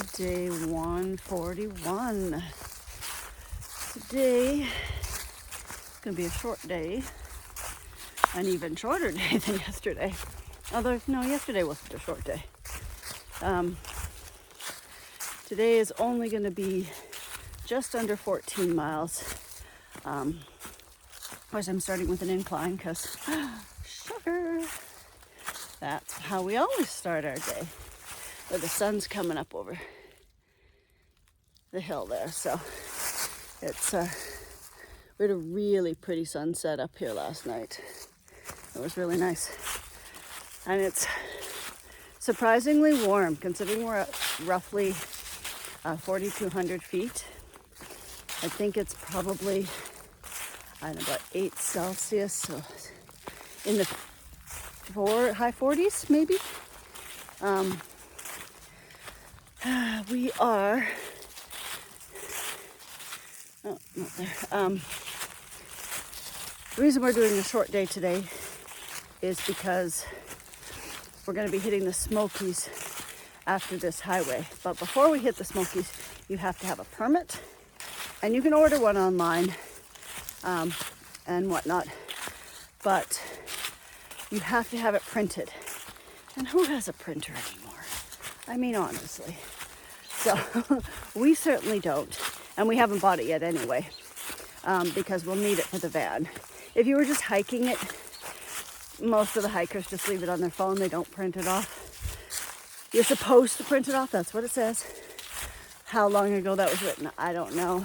day 141. Today is going to be a short day, an even shorter day than yesterday. Although, no, yesterday wasn't a short day. Today is only going to be just under 14 miles. Of course, I'm starting with an incline because sugar. That's how we always start our day. Where the sun's coming up over the hill there. So it's we had a really pretty sunset up here last night. It was really nice. And it's surprisingly warm considering we're at roughly 4,200 feet. I think it's probably, about 8 Celsius, so in the high 40s maybe. We are, oh, not there. The reason we're doing a short day today is because we're going to be hitting the Smokies after this highway. But before we hit the Smokies, you have to have a permit, and you can order one online and whatnot, but you have to have it printed. And who has a printer anymore? I mean, honestly. So we certainly don't, and we haven't bought it yet anyway, because we'll need it for the van. If you were just hiking it, most of the hikers just leave it on their phone. They don't print it off. You're supposed to print it off. That's what it says. How long ago that was written, I don't know.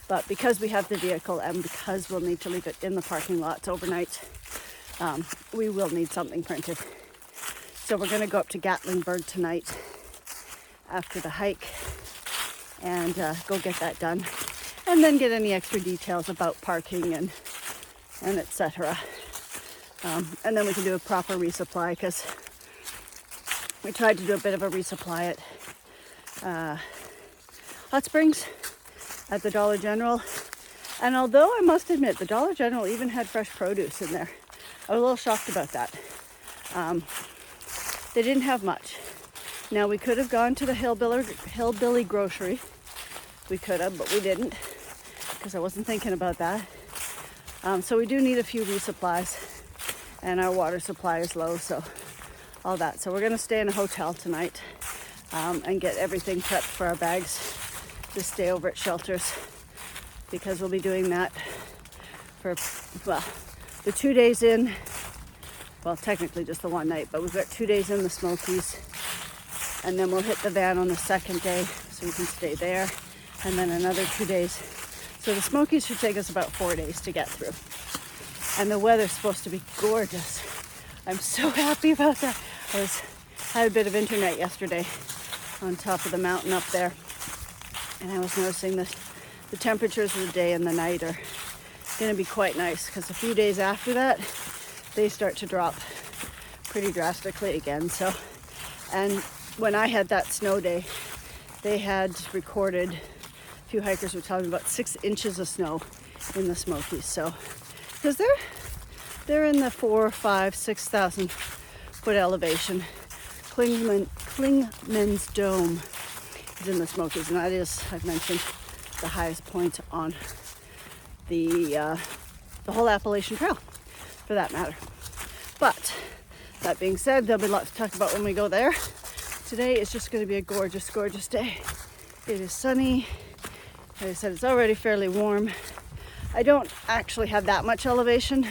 But because we have the vehicle and because we'll need to leave it in the parking lots overnight, we will need something printed. So we're going to go up to Gatlinburg tonight after the hike and go get that done. And then get any extra details about parking and etc. And then we can do a proper resupply, because we tried to do a bit of a resupply at Hot Springs at the Dollar General. And although I must admit, the Dollar General even had fresh produce in there. I was a little shocked about that. They didn't have much. Now, we could have gone to the Hillbilly Grocery. We could have, but we didn't, because I wasn't thinking about that. So we do need a few resupplies, and our water supply is low, so all that. So we're going to stay in a hotel tonight and get everything prepped for our bags to stay over at shelters, because we'll be doing that for, well, the 2 days in, well, technically just the one night, but we've got 2 days in the Smokies, and then we'll hit the van on the second day so we can stay there, and then another 2 days. So the Smokies should take us about 4 days to get through. And the weather's supposed to be gorgeous. I'm so happy about that. I had a bit of internet yesterday on top of the mountain up there, and I was noticing that the temperatures of the day and the night are going to be quite nice, because a few days after that they start to drop pretty drastically again. So, and when I had that snow day, they had recorded, a few hikers were telling me, about 6 inches of snow in the Smokies. So, because they're in the 4,000, 5,000, 6,000 foot elevation. Klingman's Dome is in the Smokies, and that is, I've mentioned, the highest point on the whole Appalachian Trail, for that matter. But that being said, there'll be lots to talk about when we go there. Today is just going to be a gorgeous, gorgeous day. It is sunny. Like I said, it's already fairly warm. I don't actually have that much elevation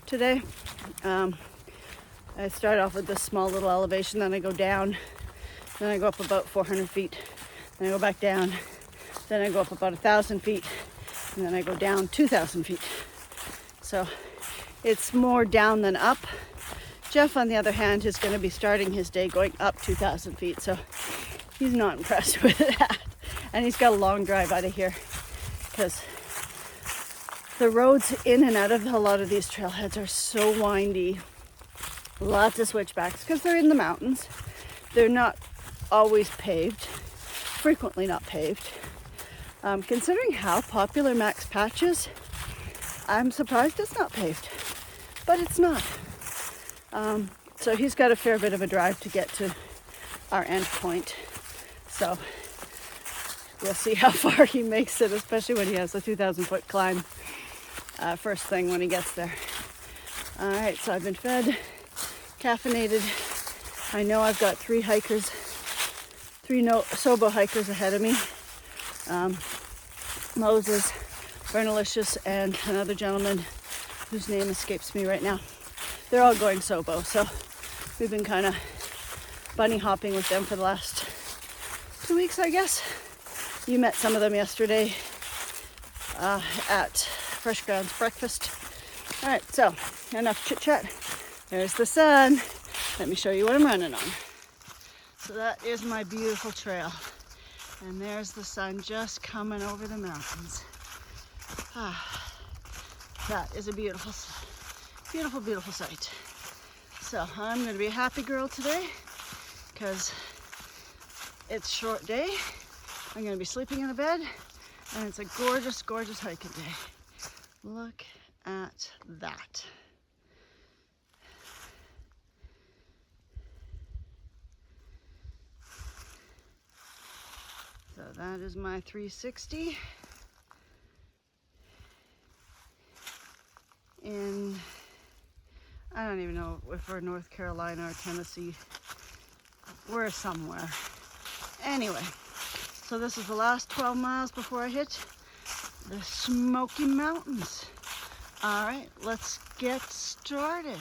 today. I start off with this small little elevation, then I go down, then I go up about 400 feet, then I go back down, then I go up about 1,000 feet, and then I go down 2,000 feet. So it's more down than up. Jeff, on the other hand, is going to be starting his day going up 2,000 feet, so he's not impressed with that. And he's got a long drive out of here, because the roads in and out of a lot of these trailheads are so windy. Lots of switchbacks, because they're in the mountains. They're not always paved, frequently not paved. Considering how popular Max Patch is, I'm surprised it's not paved, but it's not. So he's got a fair bit of a drive to get to our end point. So we'll see how far he makes it, especially when he has a 2,000-foot climb first thing when he gets there. All right, so I've been fed, caffeinated. I know I've got three Sobo hikers ahead of me. Moses, Bernalicious, and another gentleman whose name escapes me right now. They're all going Sobo, so we've been kind of bunny hopping with them for the last 2 weeks, I guess. You met some of them yesterday at Fresh Grounds breakfast. All right, so enough chit chat. There's the sun. Let me show you what I'm running on. So that is my beautiful trail. And there's the sun just coming over the mountains. That is a beautiful, beautiful, beautiful sight. So I'm going to be a happy girl today because it's a short day. I'm going to be sleeping in the bed and it's a gorgeous, gorgeous hiking day. Look at that. So that is my 360 in, I don't even know if we're North Carolina or Tennessee. We're somewhere. Anyway, so this is the last 12 miles before I hit the Smoky Mountains. All right, let's get started.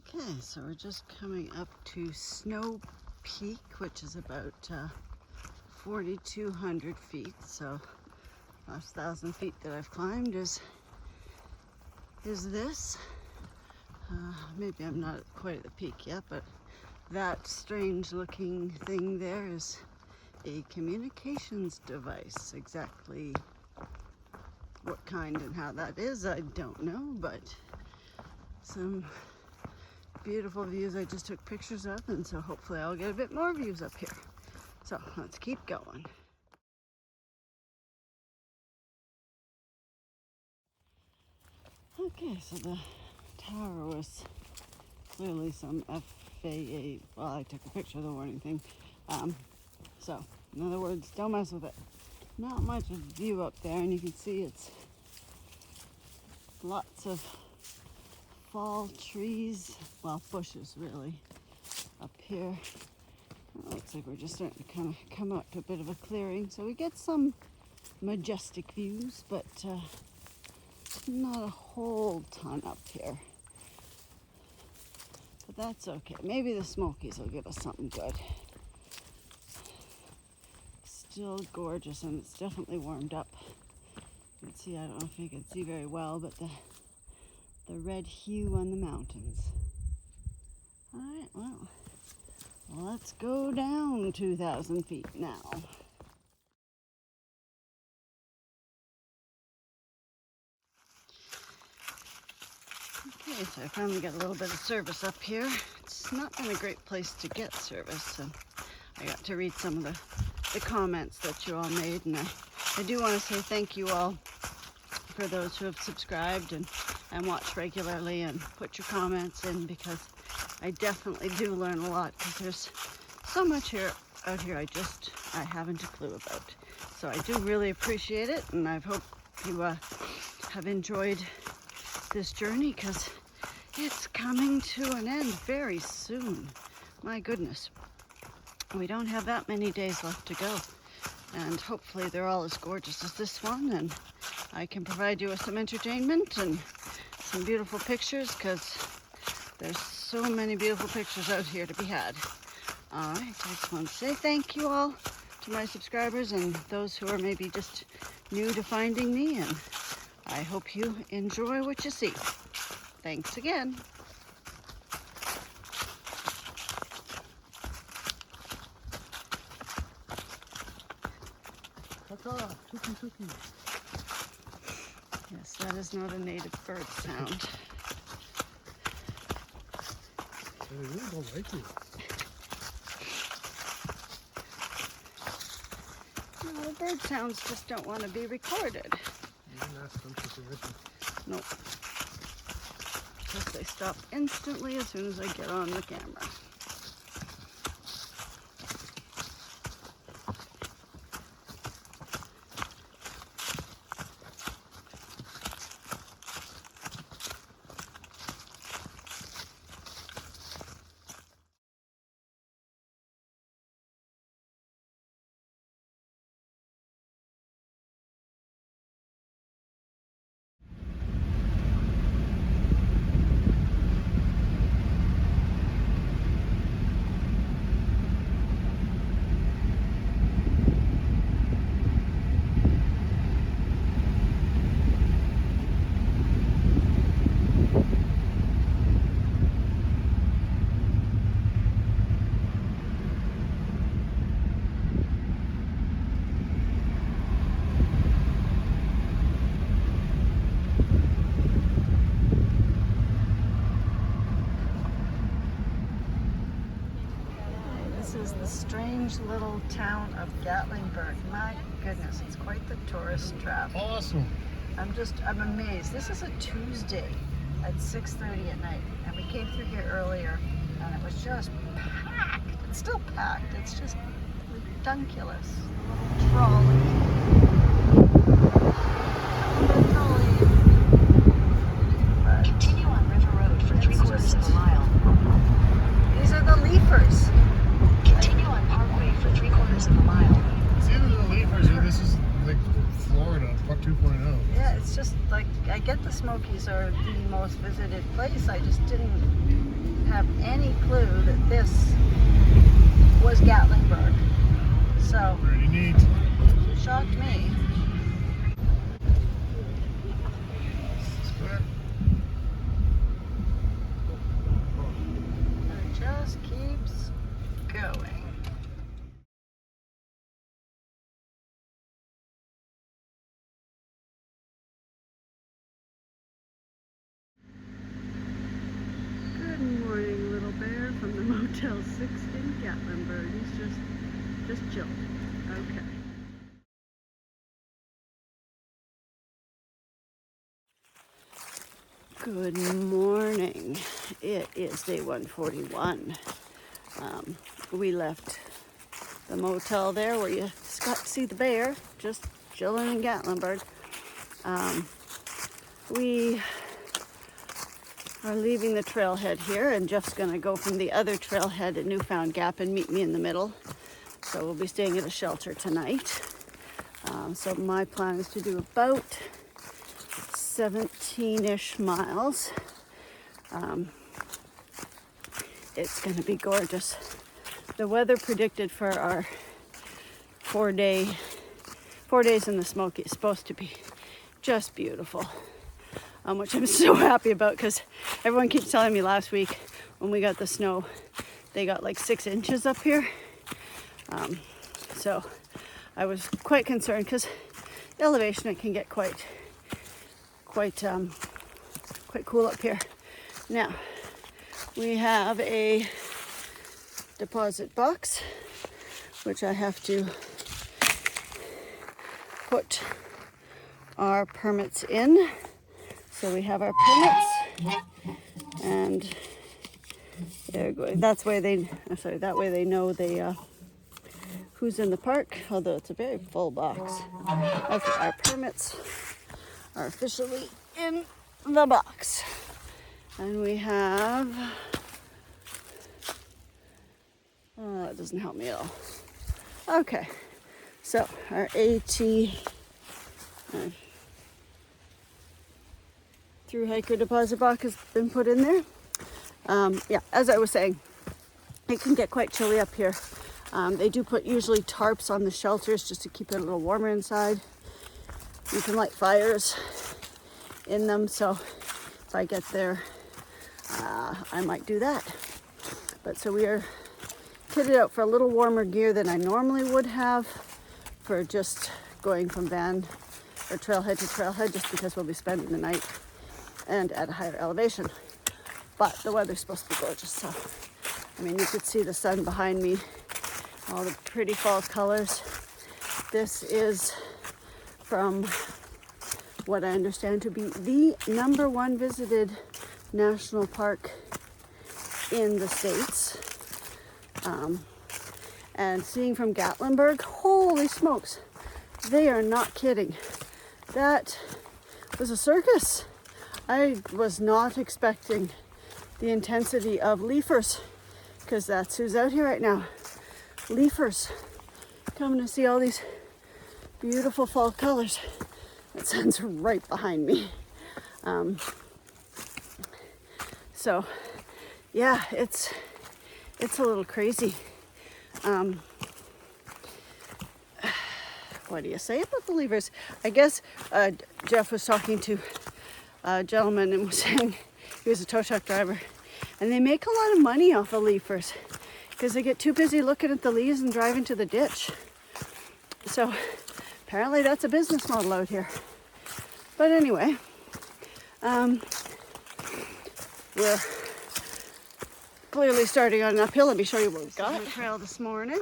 Okay, so we're just coming up to Snow Peak, which is about 4,200 feet. So last 1,000 feet that I've climbed is this. Maybe I'm not quite at the peak yet, but that strange looking thing there is a communications device. Exactly what kind and how that is, I don't know, but some beautiful views I just took pictures of, and so hopefully I'll get a bit more views up here. So let's keep going. Okay, so the tower was clearly some FAA, well, I took a picture of the warning thing. So in other words, don't mess with it. Not much of a view up there, and you can see it's lots of fall trees, well, bushes really, up here. It looks like we're just starting to kind of come out to a bit of a clearing, so we get some majestic views, but not a whole ton up here. But that's okay. Maybe the Smokies will give us something good. Still gorgeous, and it's definitely warmed up. You can see, I don't know if you can see very well, but the red hue on the mountains. All right, well, let's go down 2,000 feet now. Okay, so I finally got a little bit of service up here. It's not been a great place to get service, so I got to read some of the comments that you all made, and I do want to say thank you all for those who have subscribed and watch regularly and put your comments in, because I definitely do learn a lot, because there's so much out here I haven't a clue about. So I do really appreciate it, and I hope you have enjoyed this journey, because it's coming to an end very soon. My goodness, we don't have that many days left to go, and hopefully they're all as gorgeous as this one, and I can provide you with some entertainment and some beautiful pictures, because there's so many beautiful pictures out here to be had. All right, I just want to say thank you all to my subscribers and those who are maybe just new to finding me, and I hope you enjoy what you see. Thanks again. Yes, that is not a native bird sound. They really don't like you. No, the bird sounds just don't want to be recorded. You didn't ask them for permission. Nope. Because they stop instantly as soon as I get on the camera. This is the strange little town of Gatlinburg. My goodness, it's quite the tourist trap. Awesome. I'm amazed. This is a Tuesday at 6:30 at night, and we came through here earlier, and it was just packed. It's still packed. It's just ridiculous. Trolley. Continue on River Road for 3/4 of a mile. These are the leafers. Continue on Parkway for 3/4 of a mile. It's either the Leafers or this is like Florida, Puck 2.0. Yeah, it's just like, I get the Smokies are the most visited place. I just didn't have any clue that this was Gatlinburg. So, Pretty neat. it shocked me. Square. It just keeps going. Good morning, little bear from the Motel 6 in Gatlinburg. He's just chilling. Okay. Good morning. It is day 141. We left the motel there where you got to see the bear, just chilling in Gatlinburg. We are leaving the trailhead here, and Jeff's gonna go from the other trailhead at Newfound Gap and meet me in the middle. So we'll be staying at a shelter tonight. So my plan is to do about 17-ish miles. It's gonna be gorgeous. The weather predicted for our 4 days in the Smokies is supposed to be just beautiful, which I'm so happy about, because everyone keeps telling me last week when we got the snow, they got like 6 inches up here. So I was quite concerned, because the elevation, it can get quite cool up here. Now, we have a deposit box, which I have to put our permits in. So we have our permits, and they're going. That way they know who's in the park. Although it's a very full box. Our permits are officially in the box, and we have. That doesn't help me at all. Okay, so our Thru hiker deposit box has been put in there. Yeah, as I was saying, it can get quite chilly up here. They do put usually tarps on the shelters just to keep it a little warmer inside. You can light fires in them, so if I get there, I might do that. But so we are kitted out for a little warmer gear than I normally would have for just going from van or trailhead to trailhead, just because we'll be spending the night and at a higher elevation. But the weather's supposed to be gorgeous, so I mean, you could see the sun behind me, all the pretty fall colors. This is from what I understand to be the #1 visited national park in the States. And seeing from Gatlinburg, holy smokes, they are not kidding. That was a circus. I was not expecting the intensity of leafers, because that's who's out here right now. Leafers coming to see all these beautiful fall colors. That sun's right behind me. So yeah, it's a little crazy. What do you say about the leafers? I guess Jeff was talking to a gentleman and was saying he was a tow truck driver, and they make a lot of money off of leafers because they get too busy looking at the leaves and driving to the ditch. So apparently that's a business model out here. But anyway, we're clearly starting on an uphill. Let me show you what we've got. The trail this morning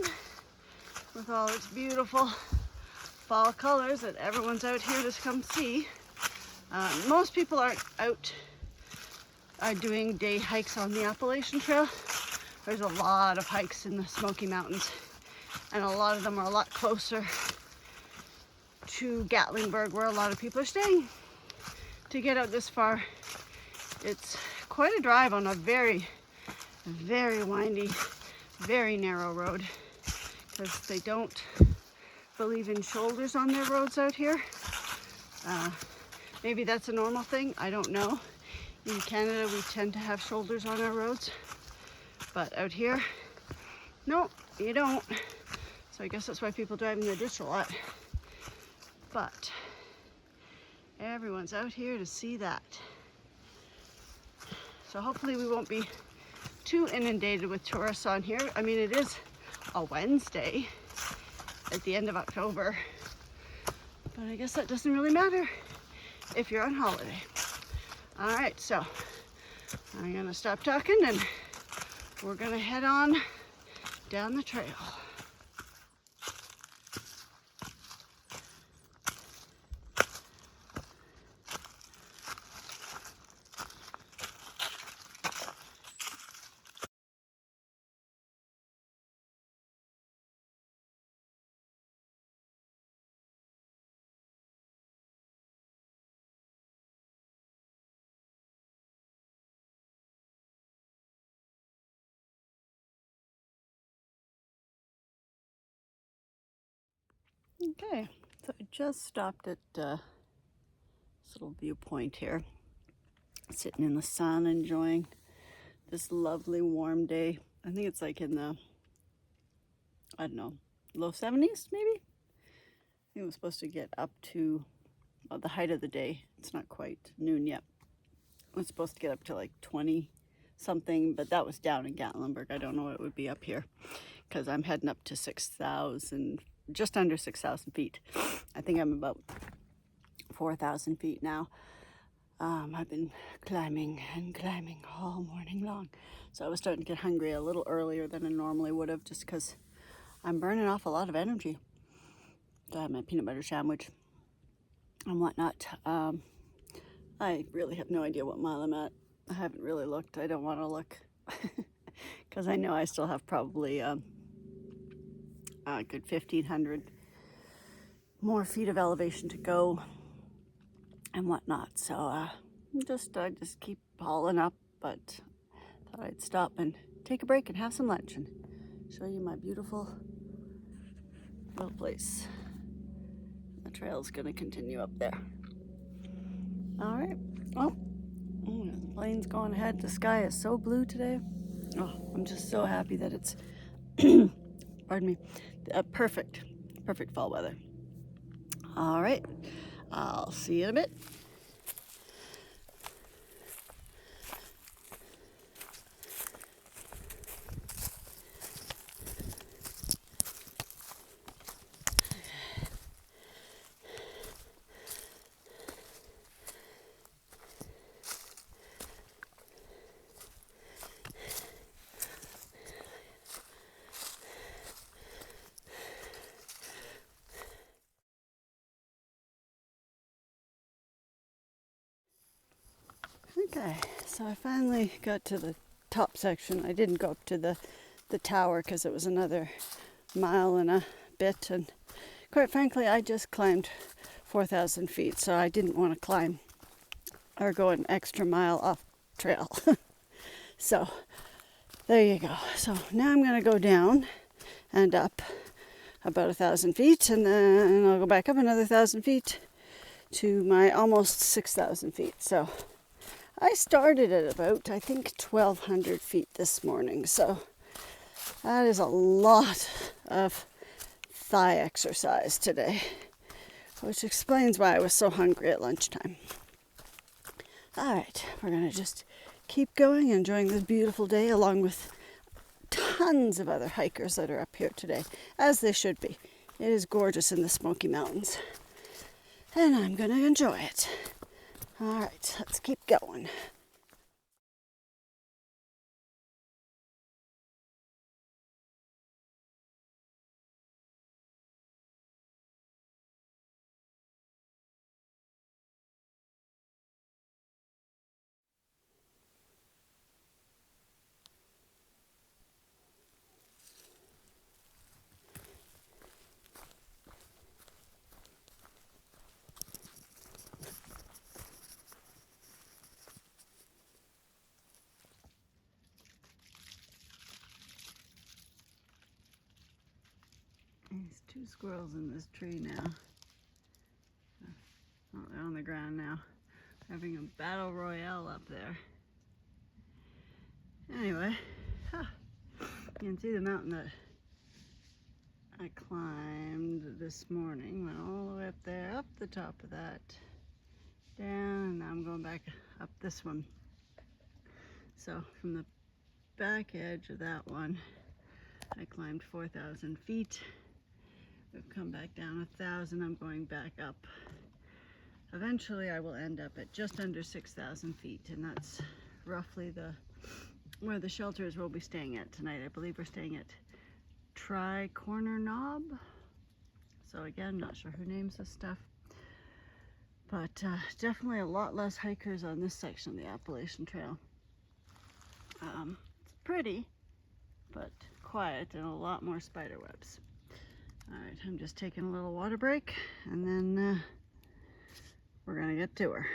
with all its beautiful fall colors that everyone's out here to come see. Most people aren't out doing day hikes on the Appalachian Trail. There's a lot of hikes in the Smoky Mountains, and a lot of them are a lot closer to Gatlinburg, where a lot of people are staying. To get out this far, it's quite a drive on a very, very windy, very narrow road, because they don't believe in shoulders on their roads out here. Maybe that's a normal thing, I don't know. In Canada, we tend to have shoulders on our roads, but out here, no, you don't. So I guess that's why people drive in the ditch a lot. But everyone's out here to see that. So hopefully we won't be too inundated with tourists on here. I mean, it is a Wednesday at the end of October, but I guess that doesn't really matter if you're on holiday. All right, so I'm gonna stop talking and we're gonna head on down the trail. Okay, so I just stopped at this little viewpoint here, sitting in the sun, enjoying this lovely warm day. I think it's like in the, I don't know, low 70s maybe? I think it was supposed to get up to the height of the day. It's not quite noon yet. It was supposed to get up to like 20 something, but that was down in Gatlinburg. I don't know what it would be up here, because I'm heading up to 6,000, just under 6,000 feet. I think I'm about 4,000 feet now. I've been climbing and climbing all morning long. So I was starting to get hungry a little earlier than I normally would have, just because I'm burning off a lot of energy. So I had my peanut butter sandwich and whatnot. I really have no idea what mile I'm at. I haven't really looked. I don't want to look because I know I still have probably a good 1,500 more feet of elevation to go and whatnot. So I just keep hauling up, but thought I'd stop and take a break and have some lunch and show you my beautiful little place. The trail's gonna continue up there. All right. Oh, the plane's going ahead. The sky is so blue today. Oh, I'm just so happy that it's, pardon me, perfect fall weather. All right. I'll see you in a bit. Okay, so I finally got to the top section. I didn't go up to the tower because it was another mile and a bit, and quite frankly I just climbed 4,000 feet, so I didn't want to climb or go an extra mile off trail. So there you go. So now I'm going to go down and up about 1,000 feet, and then I'll go back up another 1,000 feet to my almost 6,000 feet. So I started at about, I think, 1,200 feet this morning. So that is a lot of thigh exercise today, which explains why I was so hungry at lunchtime. All right, we're going to just keep going, enjoying this beautiful day, along with tons of other hikers that are up here today, as they should be. It is gorgeous in the Smoky Mountains, and I'm going to enjoy it. All right, let's keep going. There's two squirrels in this tree now. Oh, they're on the ground now, having a battle royale up there. Anyway, you can see the mountain that I climbed this morning. Went all the way up there, up the top of that, down, and now I'm going back up this one. So from the back edge of that one, I climbed 4,000 feet. We've come back down 1,000. I'm going back up. Eventually I will end up at just under 6,000 feet, and that's roughly where the shelters we'll be staying at tonight. I believe we're staying at Tri-Corner Knob. So again, not sure who names this stuff, but definitely a lot less hikers on this section of the Appalachian Trail. It's pretty, but quiet, and a lot more spider webs. All right, I'm just taking a little water break, and then we're gonna get to her.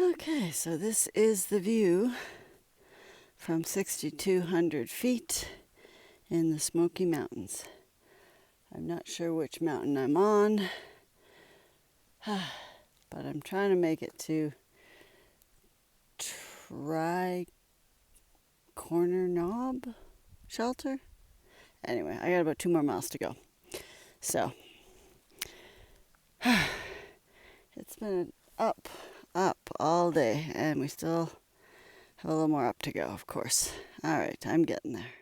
Okay, so this is the view from 6,200 feet in the Smoky Mountains. I'm not sure which mountain I'm on, but I'm trying to make it to Corner Knob Shelter. Anyway, I got about 2 more miles to go. So, it's been up all day, and we still have a little more up to go, of course. All right, I'm getting there.